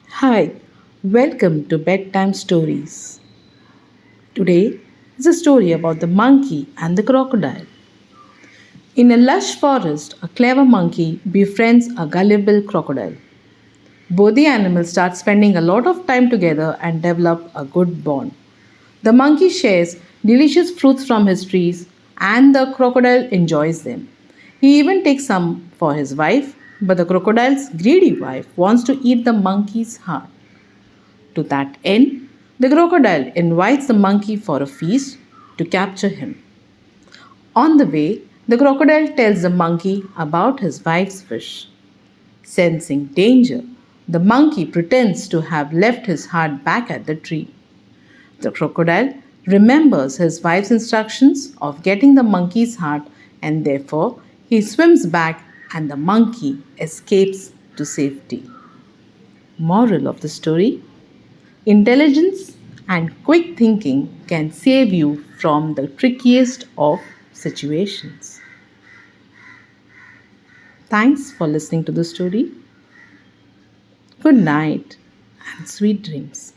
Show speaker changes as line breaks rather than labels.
Hi, welcome to Bedtime Stories. Today is a story about the monkey and the crocodile. In a lush forest, a clever monkey befriends a gullible crocodile. Both the animals start spending a lot of time together and develop a good bond. The monkey shares delicious fruits from his trees and the crocodile enjoys them. He even takes some for his wife, but the crocodile's greedy wife wants to eat the monkey's heart. To that end, the crocodile invites the monkey for a feast to capture him. On the way, the crocodile tells the monkey about his wife's wish. Sensing danger, the monkey pretends to have left his heart back at the tree. The crocodile remembers his wife's instructions of getting the monkey's heart and therefore he swims back and the monkey escapes to safety. Moral of the story: intelligence and quick thinking can save you from the trickiest of situations. Thanks for listening to the story. Good night and sweet dreams.